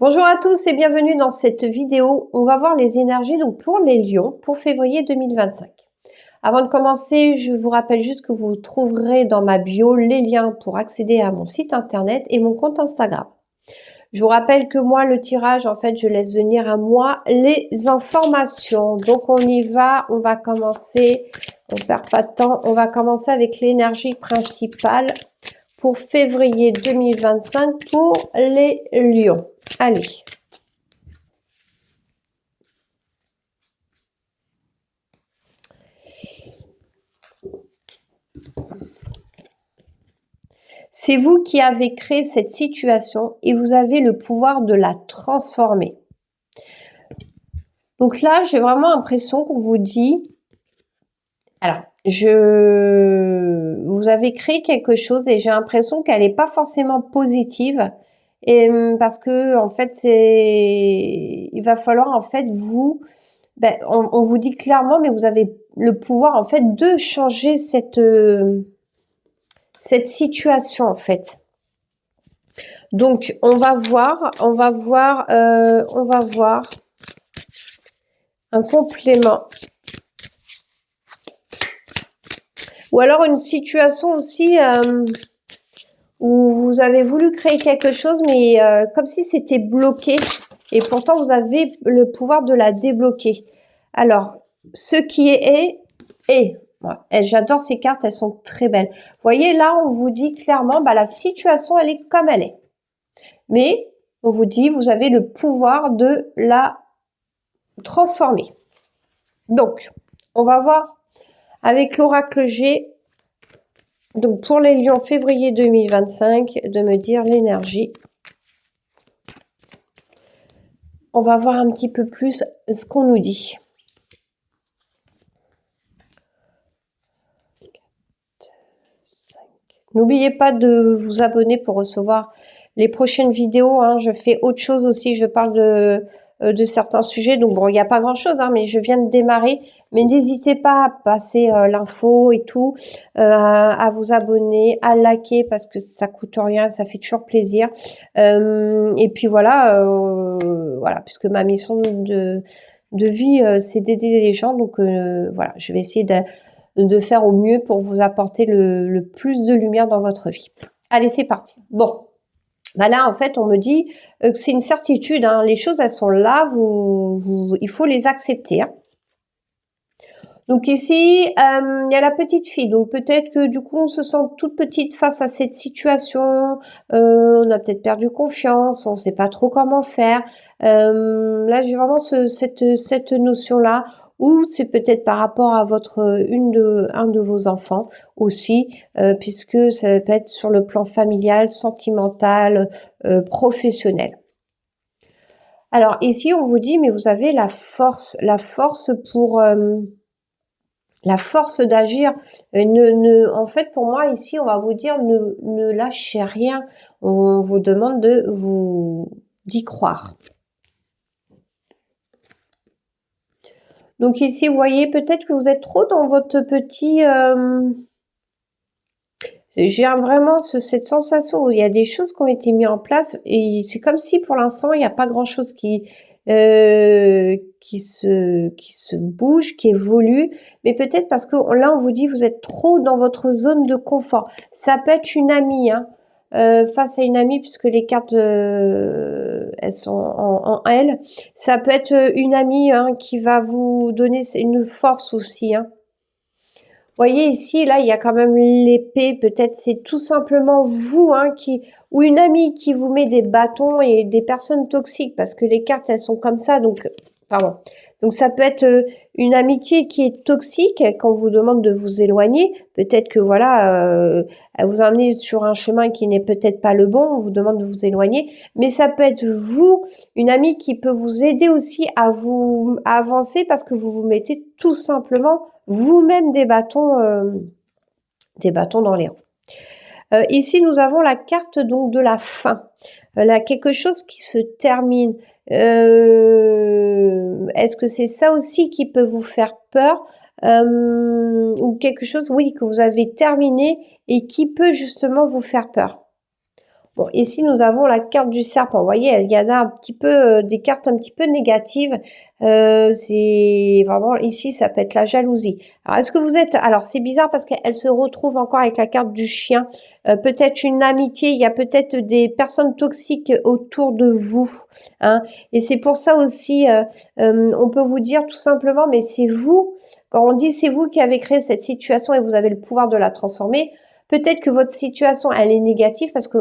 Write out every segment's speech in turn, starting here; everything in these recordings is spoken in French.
Bonjour à tous et bienvenue dans cette vidéo. On va voir les énergies donc pour les lions pour février 2025. Avant de commencer, je vous rappelle juste que vous trouverez dans ma bio les liens pour accéder à mon site internet et mon compte Instagram. Je vous rappelle que moi, le tirage, en fait, je laisse venir à moi les informations. Donc, on y va. On va commencer. On ne perd pas de temps. On va commencer avec l'énergie principale pour février 2025 pour les lions. Allez. C'est vous qui avez créé cette situation et vous avez le pouvoir de la transformer. Donc là, j'ai vraiment l'impression qu'on vous dit, alors, vous avez créé quelque chose et j'ai l'impression qu'elle n'est pas forcément positive. Et parce que en fait, il va falloir en fait on vous dit clairement, mais vous avez le pouvoir en fait de changer cette situation en fait. Donc on va voir un complément. Ou alors une situation aussi où vous avez voulu créer quelque chose, mais comme si c'était bloqué. Et pourtant, vous avez le pouvoir de la débloquer. Alors, ce qui est. Ouais, j'adore ces cartes, elles sont très belles. Vous voyez, là, on vous dit clairement, la situation, elle est comme elle est. Mais, on vous dit, vous avez le pouvoir de la transformer. Donc, on va voir avec l'oracle G, donc pour les lions février 2025, de me dire l'énergie. On va voir un petit peu plus ce qu'on nous dit. 4, 5. N'oubliez pas de vous abonner pour recevoir les prochaines vidéos. Je fais autre chose aussi, je parle de certains sujets. Donc bon, il n'y a pas grand-chose, mais je viens de démarrer. Mais n'hésitez pas à passer l'info et tout, à vous abonner, à liker parce que ça coûte rien, ça fait toujours plaisir. Et puis voilà, puisque ma mission de vie, c'est d'aider les gens. Donc voilà, je vais essayer de faire au mieux pour vous apporter le plus de lumière dans votre vie. Allez, c'est parti. Bon. Là, en fait, on me dit que c'est une certitude. Les choses, elles sont là. Il faut les accepter. Donc ici, il y a la petite fille. Donc peut-être que du coup, on se sent toute petite face à cette situation. On a peut-être perdu confiance. On ne sait pas trop comment faire. Là, j'ai vraiment cette notion-là. Ou c'est peut-être par rapport à un de vos enfants aussi, puisque ça peut être sur le plan familial, sentimental, professionnel. Alors ici, on vous dit, mais vous avez la force pour la force d'agir. En fait, pour moi, ici, on va vous dire, ne lâchez rien. On vous demande d'y croire. Donc ici, vous voyez, peut-être que vous êtes trop dans votre petit... J'ai vraiment cette sensation où il y a des choses qui ont été mises en place et c'est comme si pour l'instant, il n'y a pas grand-chose qui se bouge, qui évolue. Mais peut-être parce que là, on vous dit, vous êtes trop dans votre zone de confort. Ça peut être une amie, face à une amie, puisque les cartes, elles sont en L. Ça peut être une amie qui va vous donner une force aussi. Vous voyez ici, là, il y a quand même l'épée. Peut-être c'est tout simplement vous ou une amie qui vous met des bâtons et des personnes toxiques parce que les cartes, elles sont comme ça. Donc, pardon. Donc, ça peut être une amitié qui est toxique quand on vous demande de vous éloigner. Peut-être que voilà, elle vous a amené sur un chemin qui n'est peut-être pas le bon. On vous demande de vous éloigner. Mais ça peut être vous, une amie qui peut vous aider aussi à avancer parce que vous vous mettez tout simplement vous-même des bâtons dans les roues. Ici, nous avons la carte donc de la fin. Là, quelque chose qui se termine. Est-ce que c'est ça aussi qui peut vous faire peur ou quelque chose, oui, que vous avez terminé et qui peut justement vous faire peur? Bon, ici, nous avons la carte du serpent. Vous voyez, il y en a un petit peu, des cartes un petit peu négatives. C'est vraiment, ici, ça peut être la jalousie. Alors, est-ce que vous êtes... Alors, c'est bizarre parce qu'elle se retrouve encore avec la carte du chien. Peut-être une amitié, il y a peut-être des personnes toxiques autour de vous. Hein, et c'est pour ça aussi, on peut vous dire tout simplement, mais c'est vous, quand on dit c'est vous qui avez créé cette situation et vous avez le pouvoir de la transformer, peut-être que votre situation, elle est négative parce que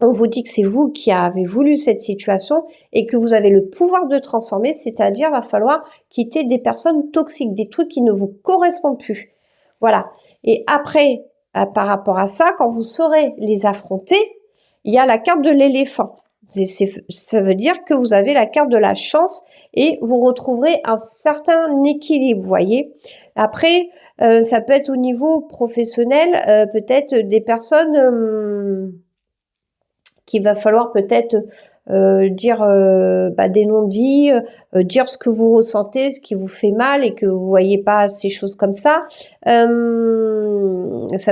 on vous dit que c'est vous qui avez voulu cette situation et que vous avez le pouvoir de transformer, c'est-à-dire va falloir quitter des personnes toxiques, des trucs qui ne vous correspondent plus. Voilà. Et après, par rapport à ça, quand vous saurez les affronter, il y a la carte de l'éléphant. Ça veut dire que vous avez la carte de la chance et vous retrouverez un certain équilibre, vous voyez. Après, ça peut être au niveau professionnel, peut-être des personnes... qu'il va falloir peut-être dire des non-dits, dire ce que vous ressentez, ce qui vous fait mal et que vous voyez pas ces choses comme ça. Ça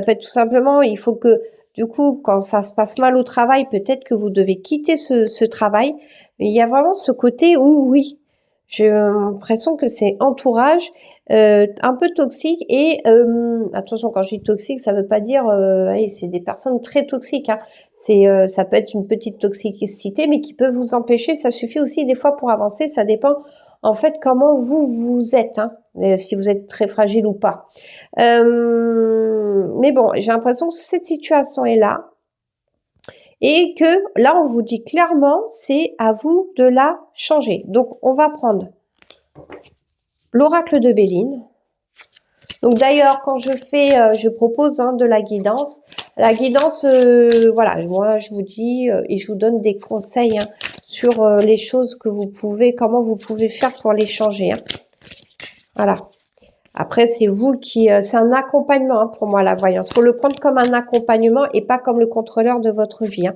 peut être tout simplement, il faut que du coup, quand ça se passe mal au travail, peut-être que vous devez quitter ce travail. Mais il y a vraiment ce côté où oui, j'ai l'impression que c'est entourage un peu toxique et attention, quand je dis toxique, ça veut pas dire c'est des personnes très toxiques, hein. Ça peut être une petite toxicité, mais qui peut vous empêcher. Ça suffit aussi des fois pour avancer. Ça dépend en fait comment vous êtes, hein, si vous êtes très fragile ou pas. Mais bon, j'ai l'impression que cette situation est là et que là, on vous dit clairement, c'est à vous de la changer. Donc, on va prendre l'oracle de Béline. Donc d'ailleurs, quand je propose de la guidance. La guidance, voilà, moi je vous dis et je vous donne des conseils sur les choses que vous pouvez, comment vous pouvez faire pour les changer. Voilà. Après, c'est vous qui, c'est un accompagnement pour moi la voyance. Il faut le prendre comme un accompagnement et pas comme le contrôleur de votre vie.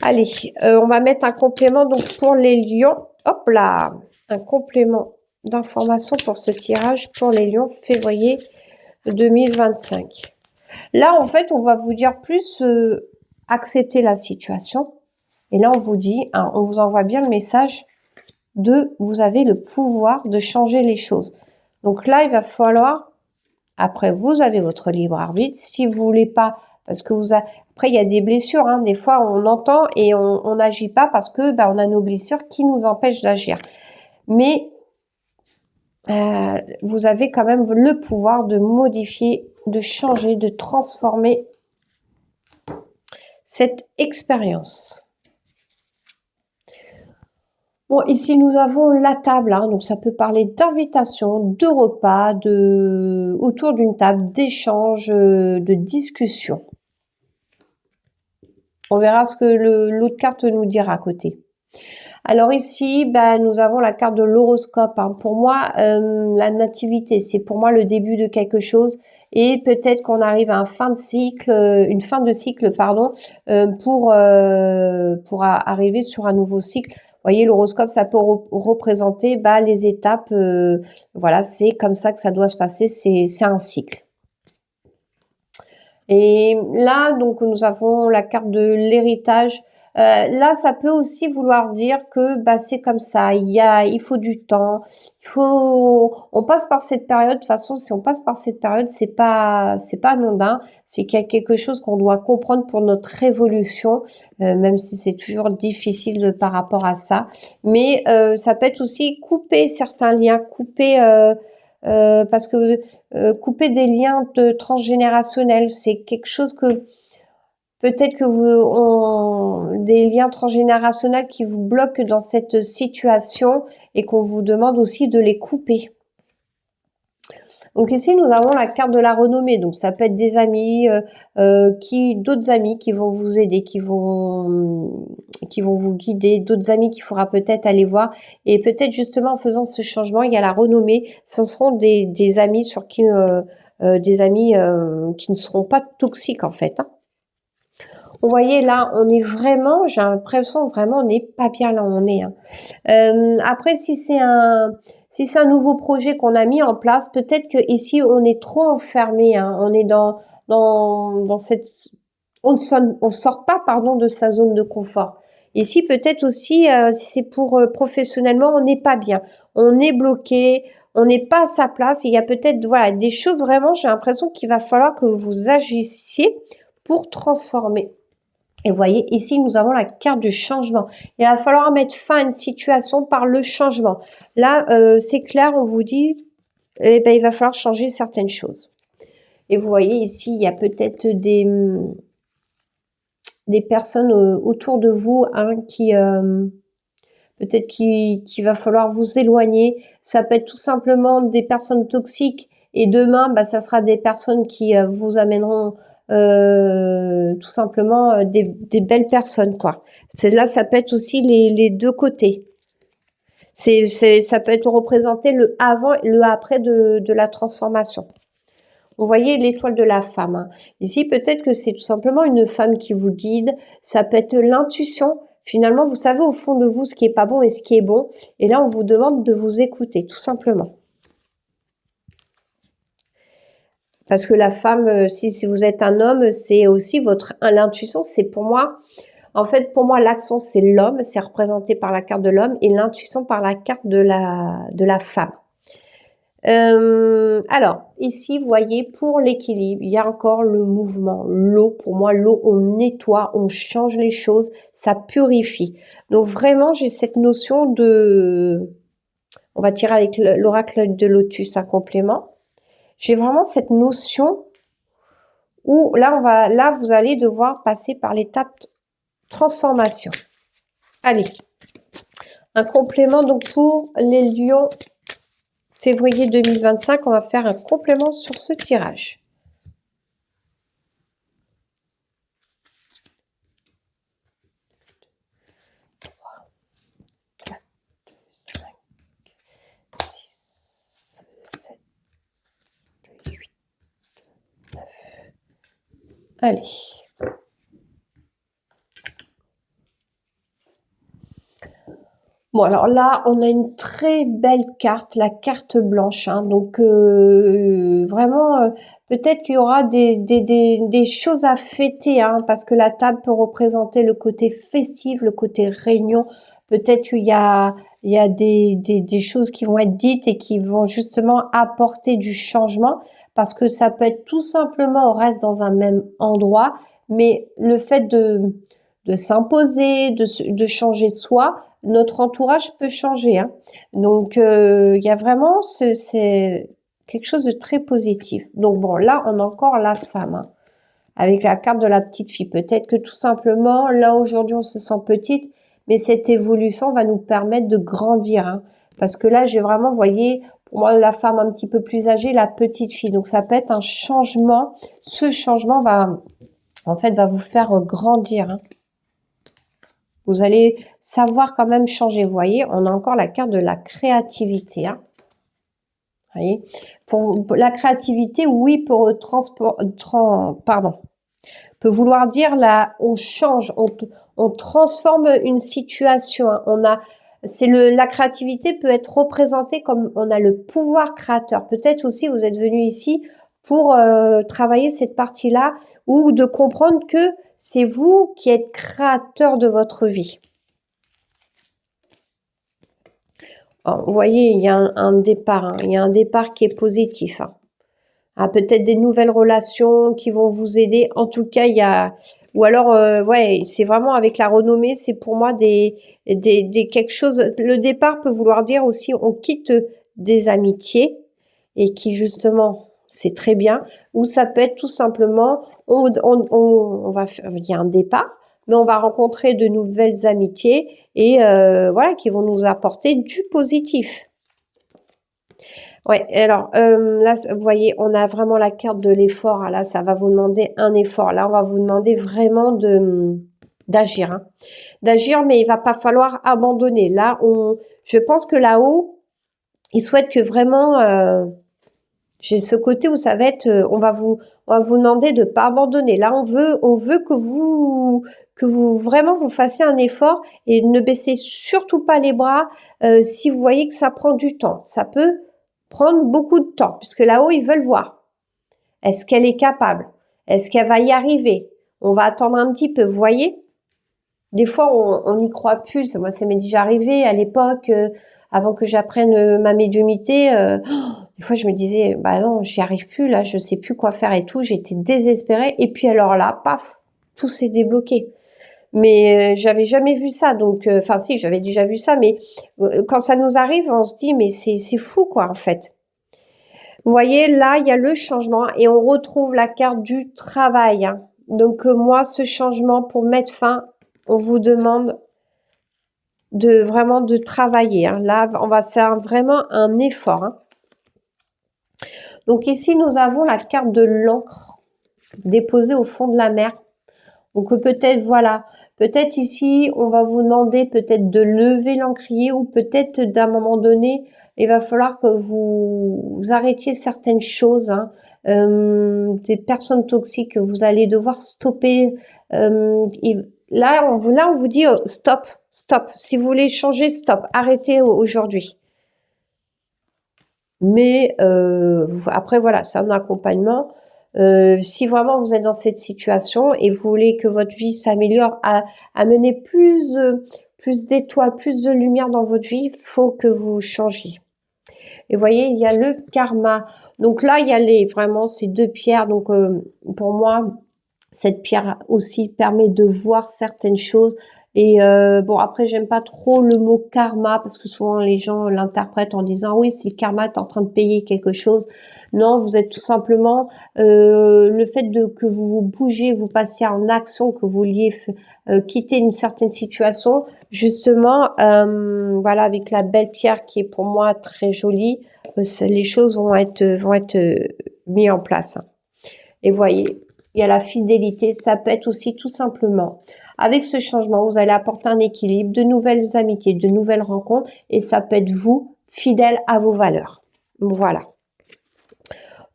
Allez, on va mettre un complément donc pour les lions. Hop là, un complément d'information pour ce tirage pour les lions février 2025. Là, en fait, on va vous dire plus accepter la situation. Et là, on vous dit, on vous envoie bien le message de vous avez le pouvoir de changer les choses. Donc là, il va falloir, après, vous avez votre libre arbitre. Si vous voulez pas, parce que après, il y a des blessures. Des fois, on entend et on n'agit pas parce que on a nos blessures qui nous empêchent d'agir. Mais vous avez quand même le pouvoir de modifier, de changer, de transformer cette expérience. Bon, ici, nous avons la table. Donc, ça peut parler d'invitation, de repas, autour d'une table, d'échange, de discussion. On verra ce que l'autre carte nous dira à côté. Alors ici, nous avons la carte de l'horoscope. Pour moi, la nativité, c'est pour moi le début de quelque chose. Et peut-être qu'on arrive à une fin de cycle, pour arriver sur un nouveau cycle. Vous voyez, l'horoscope, ça peut représenter les étapes. Voilà, c'est comme ça que ça doit se passer. C'est un cycle. Et là, donc, nous avons la carte de l'héritage. Là, ça peut aussi vouloir dire que c'est comme ça. Il faut du temps. On passe par cette période. De toute façon, si on passe par cette période, c'est pas anodin. C'est qu'il y a quelque chose qu'on doit comprendre pour notre évolution, même si c'est toujours difficile par rapport à ça. Mais ça peut être aussi couper certains liens, parce que couper des liens transgénérationnels, c'est quelque chose que peut-être que des liens transgénérationnels qui vous bloquent dans cette situation et qu'on vous demande aussi de les couper. Donc ici, nous avons la carte de la renommée. Donc ça peut être des amis, d'autres amis qui vont vous aider, qui vont vous guider, d'autres amis qu'il faudra peut-être aller voir. Et peut-être justement en faisant ce changement, il y a la renommée. Ce seront des amis sur qui, qui ne seront pas toxiques en fait. Vous voyez là, on est vraiment, j'ai l'impression vraiment, on n'est pas bien là où on est. Après, si c'est un nouveau projet qu'on a mis en place, peut-être que ici on est trop enfermé. On est dans cette on ne sort pas, pardon, de sa zone de confort. Ici, peut-être aussi, c'est pour professionnellement, on n'est pas bien. On est bloqué, on n'est pas à sa place. Il y a peut-être, voilà, des choses vraiment, j'ai l'impression qu'il va falloir que vous agissiez pour transformer. Et vous voyez, ici, nous avons la carte du changement. Il va falloir mettre fin à une situation par le changement. Là, c'est clair, on vous dit, eh ben, il va falloir changer certaines choses. Et vous voyez ici, il y a peut-être des personnes autour de vous qui peut-être qu'il va falloir vous éloigner. Ça peut être tout simplement des personnes toxiques et demain, bah, ça sera des personnes qui vous amèneront tout simplement des belles personnes, quoi. Là, ça peut être aussi les deux côtés. Ça peut être représenté le avant et le après de la transformation. Vous voyez l'étoile de la femme. Hein. Ici, peut-être que c'est tout simplement une femme qui vous guide. Ça peut être l'intuition. Finalement, vous savez au fond de vous ce qui est pas bon et ce qui est bon. Et là, on vous demande de vous écouter, tout simplement. Parce que la femme, si vous êtes un homme, c'est aussi l'intuition, c'est pour moi... En fait, pour moi, l'action, c'est l'homme. C'est représenté par la carte de l'homme et l'intuition par la carte de la femme. Alors, ici, vous voyez, pour l'équilibre, il y a encore le mouvement. L'eau, pour moi, l'eau, on nettoie, on change les choses, ça purifie. Donc, vraiment, j'ai cette notion de... On va tirer avec l'oracle de Lotus, un complément. J'ai vraiment cette notion où, là, vous allez devoir passer par l'étape transformation. Allez, un complément, donc, pour les lions... Février 2025, on va faire un complément sur ce tirage. Trois, 4, 5, 6, 7, 8, 9. Allez. Bon, alors là, on a une très belle carte, la carte blanche. Hein, donc, vraiment, peut-être qu'il y aura des choses à fêter, hein, parce que la table peut représenter le côté festif, le côté réunion. Peut-être qu'il y a des choses qui vont être dites et qui vont justement apporter du changement, parce que ça peut être tout simplement, on reste dans un même endroit, mais le fait de s'imposer, de changer soi, notre entourage peut changer. Hein. Donc, il y a vraiment, c'est quelque chose de très positif. Donc, bon, là, on a encore la femme, hein, avec la carte de la petite fille. Peut-être que tout simplement, là, aujourd'hui, on se sent petite, mais cette évolution va nous permettre de grandir. Hein. Parce que là, j'ai vraiment, vous voyez, pour moi, la femme un petit peu plus âgée, la petite fille. Donc, ça peut être un changement. Ce changement va, en fait, va vous faire grandir. Hein. Vous allez savoir quand même changer. Vous voyez, on a encore la carte de la créativité. Hein. Vous voyez, pour la créativité, oui, pour peut vouloir dire là, on change, on transforme une situation. Hein. La créativité peut être représentée comme on a le pouvoir créateur. Peut-être aussi vous êtes venu ici pour travailler cette partie-là ou de comprendre que c'est vous qui êtes créateur de votre vie. Alors, vous voyez, il y a un départ. Hein. Il y a un départ qui est positif. Hein. Ah, peut-être des nouvelles relations qui vont vous aider. En tout cas, il y a... Ou alors, ouais, c'est vraiment avec la renommée, c'est pour moi quelque chose... Le départ peut vouloir dire aussi on quitte des amitiés et qui, justement... C'est très bien. Ou ça peut être tout simplement, il y a un départ, mais on va rencontrer de nouvelles amitiés et voilà, qui vont nous apporter du positif. Ouais, alors là, vous voyez, on a vraiment la carte de l'effort. Là, ça va vous demander un effort. Là, on va vous demander vraiment d'agir. Hein. D'agir, mais il va pas falloir abandonner. Là, je pense que là-haut, il souhaite que vraiment... j'ai ce côté où ça va être, on va vous demander de pas abandonner. Là, on veut que vous vraiment vous fassiez un effort et ne baissez surtout pas les bras si vous voyez que ça prend du temps. Ça peut prendre beaucoup de temps puisque là-haut, ils veulent voir. Est-ce qu'elle est capable? Est-ce qu'elle va y arriver? On va attendre un petit peu, vous voyez? Des fois, on n'y croit plus. Moi, ça m'est déjà arrivé à l'époque, avant que j'apprenne ma médiumnité. Des fois, je me disais, bah non, j'y arrive plus, là, je sais plus quoi faire et tout. J'étais désespérée. Et puis alors là, paf, tout s'est débloqué. Mais j'avais jamais vu ça. Donc, enfin, si, j'avais déjà vu ça. Mais quand ça nous arrive, on se dit, mais c'est fou, quoi, en fait. Vous voyez, là, il y a le changement et on retrouve la carte du travail. Hein. Donc, moi, ce changement, pour mettre fin, on vous demande de vraiment de travailler. Hein. Là, on va faire vraiment un effort. Hein. Donc, ici, nous avons la carte de l'encre déposée au fond de la mer. Donc, peut-être, voilà, peut-être ici, on va vous demander peut-être de lever l'encrier ou peut-être d'un moment donné, il va falloir que vous arrêtiez certaines choses. Hein. Des personnes toxiques que vous allez devoir stopper. Là, on vous dit stop, stop. Si vous voulez changer, stop. Arrêtez aujourd'hui. Mais après, voilà, c'est un accompagnement. Si vraiment vous êtes dans cette situation et vous voulez que votre vie s'améliore, amener plus d'étoiles, plus de lumière dans votre vie, il faut que vous changiez. Et vous voyez, il y a le karma. Donc là, il y a vraiment ces deux pierres. Donc pour moi, cette pierre aussi permet de voir certaines choses. Et bon, après, j'aime pas trop le mot karma parce que souvent les gens l'interprètent en disant oui, si le karma est en train de payer quelque chose. Non, vous êtes tout simplement le fait que vous vous bougez, vous passiez en action, que vous vouliez quitter une certaine situation. Justement, voilà, avec la belle pierre qui est pour moi très jolie, les choses vont être mises en place. Hein. Et voyez, il y a la fidélité, ça peut être aussi tout simplement. Avec ce changement, vous allez apporter un équilibre, de nouvelles amitiés, de nouvelles rencontres, et ça peut être vous, fidèle à vos valeurs. Voilà.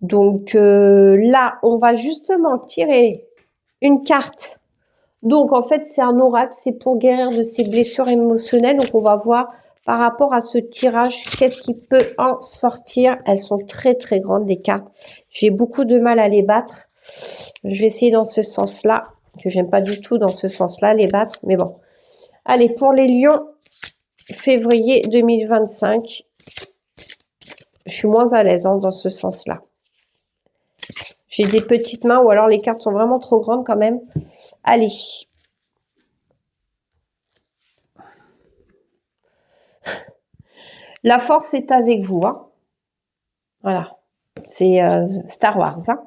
Donc là, on va justement tirer une carte. Donc en fait, c'est un oracle, c'est pour guérir de ces blessures émotionnelles. Donc on va voir par rapport à ce tirage, qu'est-ce qui peut en sortir. Elles sont très très grandes, les cartes. J'ai beaucoup de mal à les battre. Je vais essayer dans ce sens-là, que j'aime pas du tout dans ce sens-là, les battre. Mais bon. Allez, pour les lions, février 2025. Je suis moins à l'aise dans ce sens-là. J'ai des petites mains ou alors les cartes sont vraiment trop grandes quand même. Allez. La force est avec vous. Hein. Voilà. C'est Star Wars. Hein.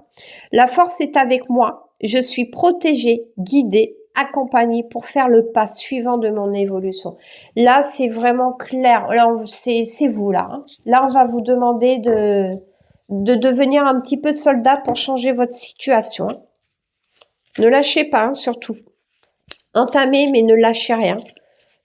La force est avec moi. Je suis protégée, guidée, accompagnée pour faire le pas suivant de mon évolution. Là, c'est vraiment clair. Là, c'est vous, là. Hein. Là, on va vous demander de devenir un petit peu de soldat pour changer votre situation. Hein. Ne lâchez pas, hein, surtout. Entamez, mais ne lâchez rien.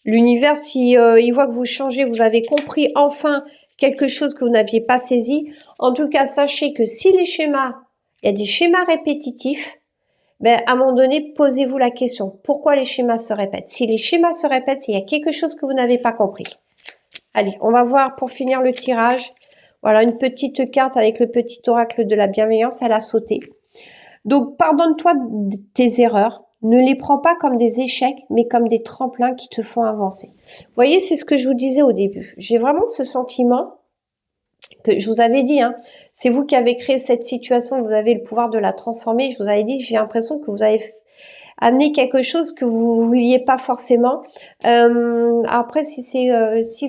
L'univers, si il voit que vous changez, vous avez compris enfin quelque chose que vous n'aviez pas saisi. En tout cas, sachez que si les schémas, il y a des schémas répétitifs, ben, à un moment donné, posez-vous la question. Pourquoi les schémas se répètent? Si les schémas se répètent, c'est qu'il y a quelque chose que vous n'avez pas compris. Allez, on va voir pour finir le tirage. Voilà, une petite carte avec le petit oracle de la bienveillance. Elle a sauté. Donc, pardonne-toi tes erreurs. Ne les prends pas comme des échecs, mais comme des tremplins qui te font avancer. Vous voyez, c'est ce que je vous disais au début. J'ai vraiment ce sentiment que je vous avais dit, hein, c'est vous qui avez créé cette situation, vous avez le pouvoir de la transformer. Je vous avais dit, j'ai l'impression que vous avez amené quelque chose que vous ne vouliez pas forcément. Après, si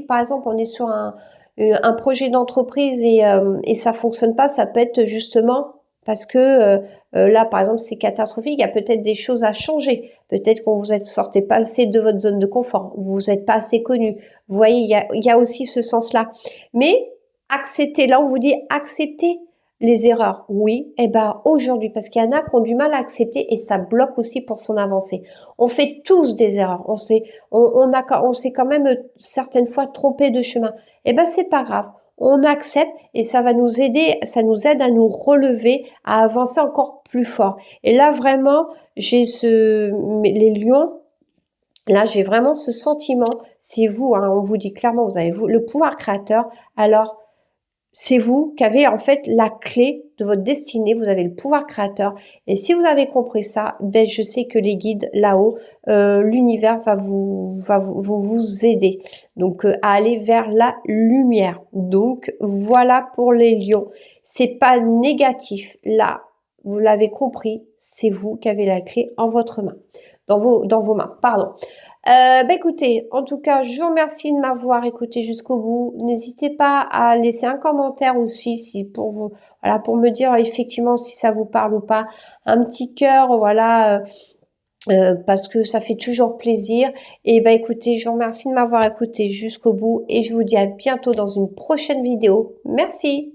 par exemple on est sur un projet d'entreprise et ça fonctionne pas, ça peut être justement parce que là, par exemple, c'est catastrophique. Il y a peut-être des choses à changer. Peut-être qu'on vous sortez pas assez de votre zone de confort. Vous n'êtes pas assez connu. Vous voyez, il y a aussi ce sens-là. Mais acceptez. Là, on vous dit acceptez les erreurs. Oui, et ben aujourd'hui, parce qu'il y en a qui ont du mal à accepter et ça bloque aussi pour son avancée. On fait tous des erreurs. On s'est quand même certaines fois trompé de chemin. Et ben c'est pas grave. On accepte et ça va nous aider, ça nous aide à nous relever, à avancer encore plus fort. Et là, vraiment, les lions, là, j'ai vraiment ce sentiment, c'est vous, hein, on vous dit clairement, vous avez le pouvoir créateur, alors c'est vous qui avez en fait la clé de votre destinée, vous avez le pouvoir créateur. Et si vous avez compris ça, ben je sais que les guides là-haut, l'univers vont vous aider. Donc à aller vers la lumière. Donc voilà pour les lions. C'est pas négatif. Là, vous l'avez compris, c'est vous qui avez la clé en votre main, dans vos mains. Pardon. Écoutez, en tout cas, je vous remercie de m'avoir écouté jusqu'au bout. N'hésitez pas à laisser un commentaire aussi si pour vous, voilà, pour me dire effectivement si ça vous parle ou pas. Un petit cœur, voilà, parce que ça fait toujours plaisir. Et écoutez, je vous remercie de m'avoir écouté jusqu'au bout et je vous dis à bientôt dans une prochaine vidéo. Merci.